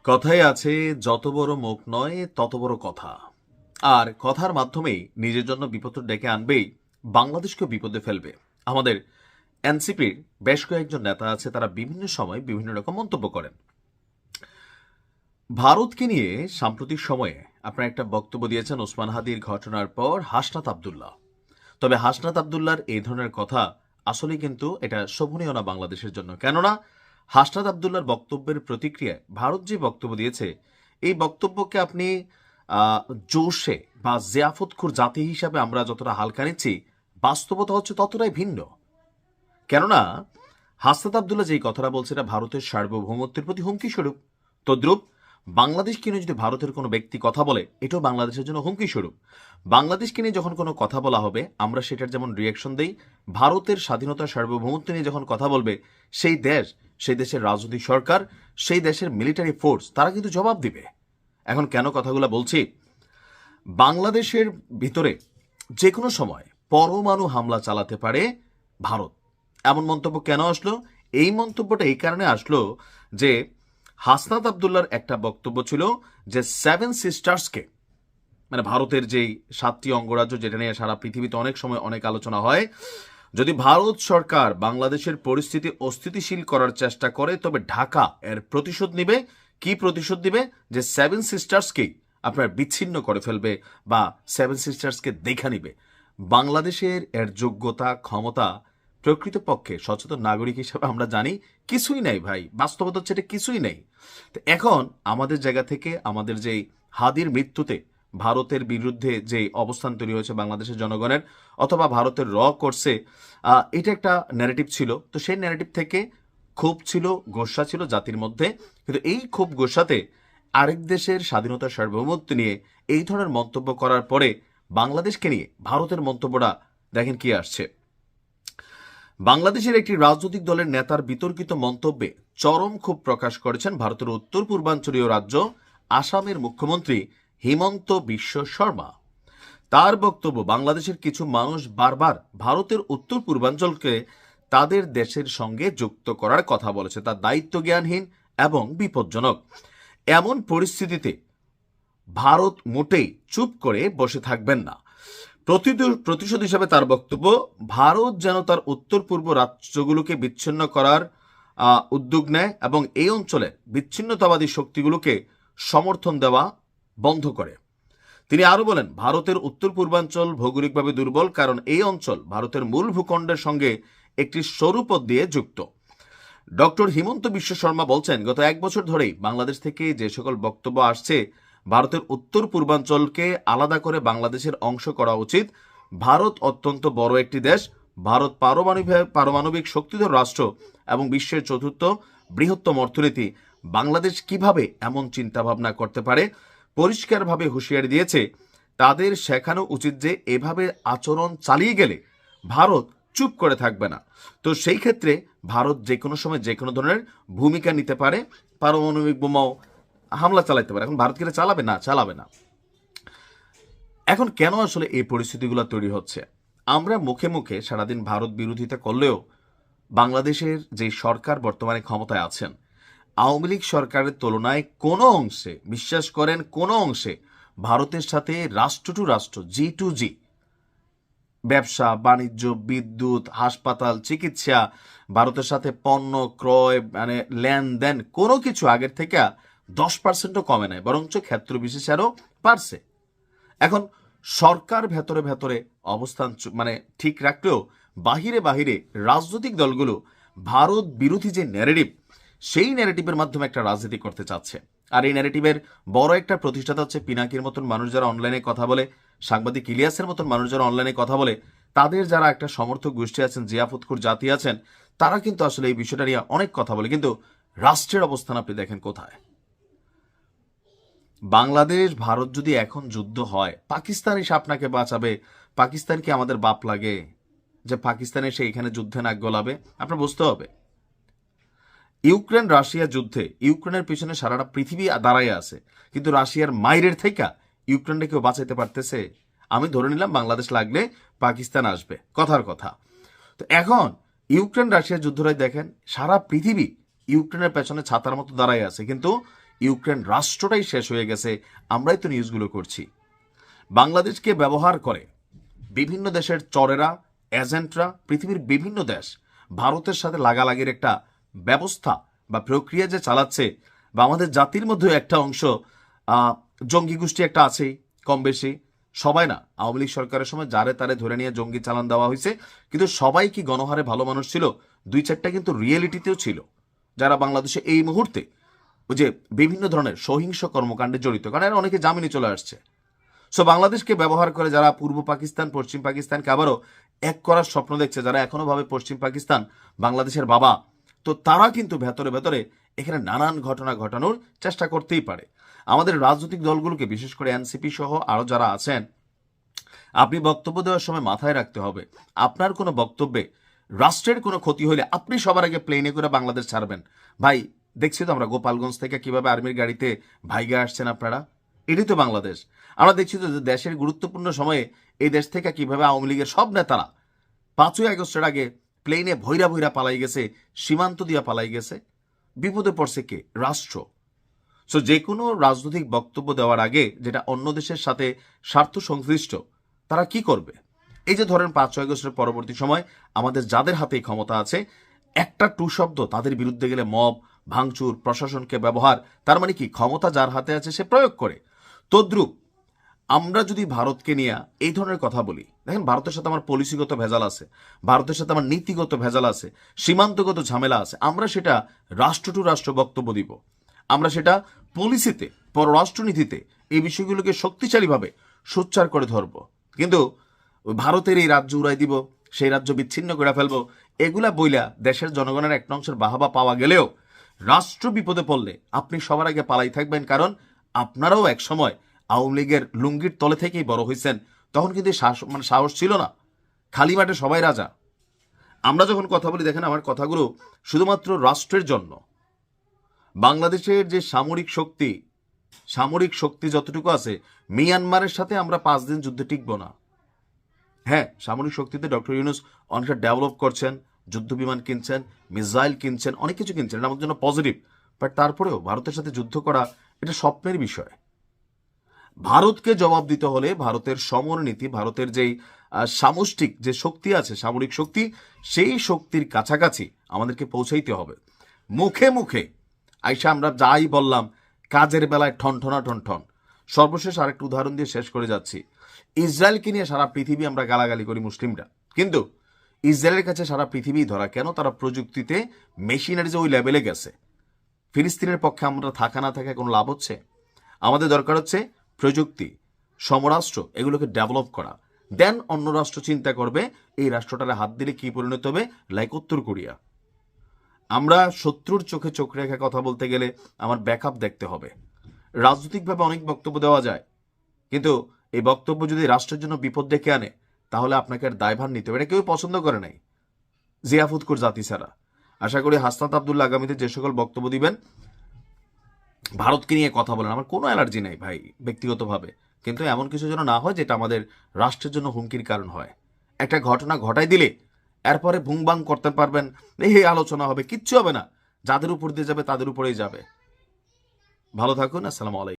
কথায় আছে, যত বড় মুখ নয় তত বড় কথা। আর কথার মাধ্যমেই নিজের জন্য বিপদ ডেকে আনবেই, বাংলাদেশকে বিপদে ফেলবে। আমাদের এনসিপির বেশ কয়েকজন নেতা আছে, তারা বিভিন্ন সময় বিভিন্ন রকম মন্তব্য করেন। ভারতকে নিয়ে সাম্প্রতিক সময়ে আপনারা একটা বক্তব্য দিয়েছেন ওসমান হাদির ঘটনার পর হাসনাত আবদুল্লাহ। তবে হাসনাত আবদুল্লাহর এই ধরনের কথা আসলে কিন্তু এটা শোভনীয় না বাংলাদেশের জন্য। কেননা হাসনাত আবদুল্লাহর বক্তব্যের প্রতিক্রিয়ায় ভারত যে বক্তব্য দিয়েছে, এই বক্তব্যকে আপনি জোশে বা জিয়াফতখোর জাতি হিসাবে আমরা যতটা হালকা নিচ্ছি, বাস্তবতা হচ্ছে ততটাই ভিন্ন। কেননা হাসনাত আবদুল্লাহ যেই কথাটা বলছে, এটা ভারতের সার্বভৌমত্বের প্রতি হুমকি স্বরূপ। তদ্রুপ বাংলাদেশকে নিয়ে যদি ভারতের কোনো ব্যক্তি কথা বলে, এটাও বাংলাদেশের জন্য হুমকি স্বরূপ। বাংলাদেশকে নিয়ে যখন কোনো কথা বলা হবে, আমরা সেটার যেমন রিয়াকশন দেই, ভারতের স্বাধীনতা সার্বভৌমত্ব নিয়ে যখন কথা বলবে সেই দেশ, সেই দেশের রাজনৈতিক সরকার, সেই দেশের মিলিটারি ফোর্স, তারা কিন্তু জবাব দিবে। এখন কেন কথাগুলো বলছি? বাংলাদেশের ভিতরে যে কোনো সময় পরমাণু হামলা চালাতে পারে ভারত, এমন মন্তব্য কেন আসলো? এই মন্তব্যটা এই কারণে আসলো যে হাসনাত আবদুল্লাহর একটা বক্তব্য ছিল যে সেভেন সিস্টার্সকে, মানে ভারতের যেই 7টি অঙ্গরাজ্য, যেটা নিয়ে সারা পৃথিবীতে অনেক সময় অনেক আলোচনা হয়, যদি ভারত সরকার বাংলাদেশের পরিস্থিতি অস্থিতিশীল করার চেষ্টা করে, তবে ঢাকা এর প্রতিশোধ নিবে। কি প্রতিশোধ দিবে? যে সেভেন সিস্টার্সকেই আপনার বিচ্ছিন্ন করে ফেলবে বা সেভেন সিস্টার্সকে দেখা নিবে। বাংলাদেশের এর যোগ্যতা, ক্ষমতা, প্রকৃতপক্ষে সচেতন নাগরিক হিসেবে আমরা জানি কিছুই নাই ভাই। বাস্তবতা হচ্ছে এটা কিছুই নেই। তো এখন আমাদের জায়গা থেকে আমাদের যেই হাদির মৃত্যুতে ভারতের বিরুদ্ধে যে অবস্থান তৈরি হয়েছে বাংলাদেশের জনগণের, অথবা ভারতের করছে, এটা একটা ন্যারেটিভ ছিল। তো সেই ন্যারেটিভ থেকে ক্ষোভ ছিল, গোসা ছিল জাতির মধ্যে। কিন্তু এই ক্ষোভ গোসাতে আরেক দেশের স্বাধীনতার সার্বভৌমত্ব নিয়ে এই ধরনের মন্তব্য করার পরে বাংলাদেশকে নিয়ে ভারতের মন্তব্যটা দেখেন কি আসছে। বাংলাদেশের একটি রাজনৈতিক দলের নেতার বিতর্কিত মন্তব্যে চরম ক্ষোভ প্রকাশ করেছেন ভারতের উত্তর পূর্বাঞ্চলীয় রাজ্য আসামের মুখ্যমন্ত্রী হিমন্ত বিশ্ব শর্মা। তার বক্তব্য, বাংলাদেশের কিছু মানুষ বারবার ভারতের উত্তর পূর্বাঞ্চলকে তাদের দেশের সঙ্গে যুক্ত করার কথা বলেছে, তা দায়িত্ব জ্ঞানহীন এবং বিপজ্জনক। এমন পরিস্থিতিতে ভারত মোটেই চুপ করে বসে থাকবেন না। প্রতিশোধ হিসাবে তার বক্তব্য, ভারত যেন তার উত্তর পূর্ব রাজ্যগুলোকে বিচ্ছিন্ন করার উদ্যোগ নেয় এবং এই অঞ্চলে বিচ্ছিন্নতাবাদী শক্তিগুলোকে সমর্থন দেওয়া বন্ধ করে। তিনি আরো বলেন, ভারতের উত্তর পূর্বাঞ্চল ভৌগোলিকভাবে দুর্বল, কারণ এই অঞ্চল ভারতের মূল ভূখণ্ডের সঙ্গে একটি সরু পথ দিয়ে যুক্ত। ডক্টর হিমন্ত বিশ্ব শর্মা বলছেন, গত 1 বছর ধরেই বাংলাদেশ থেকে যে সকল বক্তব্য আসছে, ভারতের উত্তর পূর্বাঞ্চলকে আলাদা করে বাংলাদেশের অংশ করা উচিত। ভারত অত্যন্ত বড় একটি দেশ। ভারত পারমাণবিক শক্তিধর রাষ্ট্র এবং বিশ্বের 4র্থ বৃহত্তম অর্থনীতি। বাংলাদেশ কিভাবে এমন চিন্তাভাবনা করতে পারে? পরিষ্কারভাবে হুঁশিয়ারি দিয়েছে, তাদের শেখানো উচিত যে এভাবে আচরণ চালিয়ে গেলে ভারত চুপ করে থাকবে না। তো সেই ক্ষেত্রে ভারত যে কোনো সময় যে কোনো ধরনের ভূমিকা নিতে পারে, পারমাণবিক বোমাও হামলা চালাতে পারে। এখন ভারত কি চালাবে? না, চালাবে না। এখন কেন আসলে এই পরিস্থিতিগুলো তৈরি হচ্ছে? আমরা মুখে মুখে সারাদিন ভারত বিরোধিতা করলেও বাংলাদেশের যে সরকার বর্তমানে ক্ষমতায় আছেন, আওয়ামী লীগ সরকারের তুলনায় কোনো অংশে, বিশ্বাস করেন কোনো অংশে, ভারতের সাথে রাষ্ট্র টু রাষ্ট্র, জি টু জি, ব্যবসা বাণিজ্য, বিদ্যুৎ, হাসপাতাল, চিকিৎসা, ভারতের সাথে পণ্য ক্রয়, মানে লেনদেন, কোনো কিছু আগের থেকে 10%ও কমে নাই, বরঞ্চ ক্ষেত্র বিশেষে আরও বাড়ছে। এখন সরকার ভেতরে ভেতরে অবস্থান মানে ঠিক রাখলেও বাহিরে বাহিরে রাজনৈতিক দলগুলো ভারত বিরোধী যে ন্যারেটিভ, সেই ন্যারেটিভের মাধ্যমে একটা রাজনীতি করতে চাচ্ছে। আর এই ন্যারেটিভের বড় একটা প্রতিষ্ঠাতা হচ্ছে পিনাকির মতন মানুষ যারা অনলাইনে কথা বলে, সাংবাদিক ইলিয়াসের মতন মানুষ যারা অনলাইনে কথা বলে, তাদের যারা একটা সমর্থক গোষ্ঠী আছেন, জিয়াফতখোর জাতি আছেন, তারা কিন্তু আসলে এই বিষয়টা নিয়ে অনেক কথা বলে। কিন্তু রাষ্ট্রের অবস্থান আপনি দেখেন কোথায়। বাংলাদেশ ভারত যদি এখন যুদ্ধ হয়, পাকিস্তান এসে আপনাকে বাঁচাবে? পাকিস্তান কি আমাদের বাপ লাগে যে পাকিস্তান এসে এখানে যুদ্ধে নাক গলাবে? আপনার বুঝতে হবে, ইউক্রেন রাশিয়া যুদ্ধে ইউক্রেনের পিছনে সারাটা পৃথিবী দাঁড়ায় আছে, কিন্তু রাশিয়ার মাইরের থেকে ইউক্রেনকে কেউ বাঁচাইতে পারতেছে? আমি ধরে নিলাম বাংলাদেশ লাগলে পাকিস্তান আসবে, কথার কথা। তো এখন ইউক্রেন রাশিয়া যুদ্ধটাই দেখেন, সারা পৃথিবী ইউক্রেনের পেছনে ছাতার মতো দাঁড়ায় আছে, কিন্তু ইউক্রেন রাষ্ট্রটাই শেষ হয়ে গেছে, আমরাই তো নিউজগুলো করছি। বাংলাদেশকে ব্যবহার করে বিভিন্ন দেশের চরেরা, এজেন্টরা, পৃথিবীর বিভিন্ন দেশ ভারতের সাথে লাগালাগির একটা ব্যবস্থা বা প্রক্রিয়া যে চালাচ্ছে, বা আমাদের জাতির মধ্যে একটা অংশ জঙ্গি গোষ্ঠী একটা আছেই কম বেশি, সবাই না। আওয়ামী লীগ সরকারের সময় যারে তারে ধরে নিয়ে জঙ্গি চালান দেওয়া হয়েছে, কিন্তু সবাই কি গণহারে ভালো মানুষ ছিল? দুই চারটা কিন্তু রিয়েলিটিতেও ছিল, যারা বাংলাদেশে এই মুহূর্তে ওই যে বিভিন্ন ধরনের সহিংস কর্মকাণ্ডে জড়িত, কারণ এরা অনেকে জামিনে চলে আসছে। সো বাংলাদেশকে ব্যবহার করে যারা পূর্ব পাকিস্তান, পশ্চিম পাকিস্তানকে আবারও এক করার স্বপ্ন দেখছে, যারা এখনো ভাবে পশ্চিম পাকিস্তান বাংলাদেশের বাবা, তো তারা কিন্তু ভেতরে ভেতরে এখানে নানান ঘটনা ঘটানোর চেষ্টা করতেই পারে। আমাদের রাজনৈতিক দলগুলোকে, বিশেষ করে এনসিপি সহ আরো যারা আছেন, আপনি বক্তব্য দেওয়ার সময় মাথায় রাখতে হবে, আপনার কোনো বক্তব্যে রাষ্ট্রের কোনো ক্ষতি হলে আপনি সবার আগে প্লেনে করে বাংলাদেশ ছাড়বেন। ভাই, দেখছি তো আমরা গোপালগঞ্জ থেকে কিভাবে আর্মির গাড়িতে ভাইগা আসছেন আপনারা, এটাই তো বাংলাদেশ। আমরা দেখছি তো দেশের গুরুত্বপূর্ণ সময়ে এই দেশ থেকে কিভাবে আওয়ামী লীগের সব নেতারা 5ই আগস্টের আগে প্লেনে ভৈরা ভৈরা পালাই গেছে, সীমান্ত দিয়া পালাই গেছে। বিপদে পড়ছে কে? রাষ্ট্র। সো যে কোনো রাজনৈতিক বক্তব্য দেওয়ার আগে যেটা অন্য দেশের সাথে স্বার্থ সংশ্লিষ্ট, তারা কি করবে? এই যে ধরেন 5ই আগস্টের পরবর্তী সময় আমাদের যাদের হাতেই ক্ষমতা আছে, একটা টু শব্দ তাদের বিরুদ্ধে গেলে মব, ভাঙচুর, প্রশাসনকে ব্যবহার, তার মানে কি ক্ষমতা যার হাতে আছে সে প্রয়োগ করে। তদ্রুপ আমরা যদি ভারতকে নিয়ে এই ধরনের কথা বলি, দেখেন ভারতের সাথে আমার পলিসিগত ভেজাল আছে, ভারতের সাথে আমার নীতিগত ভেজাল আছে, সীমান্তগত ঝামেলা আছে, আমরা সেটা রাষ্ট্র টু রাষ্ট্র বক্তব্য দিব, আমরা সেটা পলিসিতে, পররাষ্ট্রনীতিতে এই বিষয়গুলোকে শক্তিশালীভাবে সোচ্চার করে ধরব। কিন্তু ভারতের এই রাজ্য উড়াই দিব, সেই রাজ্য বিচ্ছিন্ন করে ফেলবো, এগুলা বইলা দেশের জনগণের একটা অংশের বাহাবা পাওয়া গেলেও রাষ্ট্র বিপদে পড়লে আপনি সবার আগে পালাই থাকবেন, কারণ আপনারাও এক সময় আওয়ামী লীগের লুঙ্গির তলে থেকেই বড় হয়েছেন। তখন কিন্তু সাহস ছিল না, খালি মাঠে সবাই রাজা। আমরা যখন কথা বলি, দেখেন আমার কথাগুলো শুধুমাত্র রাষ্ট্রের জন্য। বাংলাদেশের যে সামরিক শক্তি যতটুকু আছে, মিয়ানমারের সাথে আমরা 5 দিন যুদ্ধে টিকব না। হ্যাঁ, সামরিক শক্তিতে ডক্টর ইউনূস অনেকটা ডেভেলপ করছেন, যুদ্ধ বিমান কিনছেন, মিসাইল কিনছেন, অনেক কিছু কিনছেন, এটা আমাদের জন্য পজিটিভ। বাট তারপরেও ভারতের সাথে যুদ্ধ করা এটা স্বপ্নের বিষয়। ভারতকে জবাব দিতে হলে ভারতের সমরনীতি, ভারতের যেই সামষ্টিক যে শক্তি আছে, সামরিক শক্তি, সেই শক্তির কাছাকাছি আমাদেরকে পৌঁছাইতে হবে। মুখে মুখে আইসা আমরা যাই বললাম, কাজের বেলায় ঠনঠনা ঠনঠন। সর্বশেষ আরেকটা উদাহরণ দিয়ে শেষ করে যাচ্ছি। ইসরায়েলকে নিয়ে সারা পৃথিবী আমরা গালাগালি করি মুসলিমরা, কিন্তু ইসরায়েলের কাছে সারা পৃথিবী ধরা কেন? তারা প্রযুক্তিতে, মেশিনারিজে ওই লেভেলে গেছে। ফিলিস্তিনের পক্ষে আমরা থাকা না থাকা কোনো লাভ হচ্ছে? আমাদের দরকার হচ্ছে প্রযুক্তি, সমরাষ্ট্র, এগুলোকে ডেভেলপ করা। দেন অন্য রাষ্ট্র চিন্তা করবে এই রাষ্ট্রটারে হাত দিলে কি পরিণত হবে, লাইক উত্তর কোরিয়া। আমরা শত্রুর চোখে চোখ রেখে কথা বলতে গেলে আমার ব্যাকআপ দেখতে হবে। রাজনৈতিকভাবে অনেক বক্তব্য দেওয়া যায়, কিন্তু এই বক্তব্য যদি রাষ্ট্রের জন্য বিপদ ডেকে আনে, তাহলে আপনাকে আর দায়ভার নিতে হবে। এটা কেউ পছন্দ করে নাই, জিয়াফুৎকুর জাতি ছাড়া। আশা করি হাসনাত আব্দুল্লাহ আগামীতে যে সকল বক্তব্য দিবেন, ভারতকে নিয়ে কথা বলেন, আমার কোনো অ্যালার্জি নাই ভাই ব্যক্তিগতভাবে, কিন্তু এমন কিছু যেন না হয় যেটা আমাদের রাষ্ট্রের জন্য হুমকির কারণ হয়। একটা ঘটনা ঘটাই দিলে এরপরে ভুংবাং করতে পারবেন, এই আলোচনা হবে, কিচ্ছু হবে না। যাদের উপর দিয়ে যাবে তাদের উপরেই যাবে। ভালো থাকুন, আসসালামু আলাইকুম।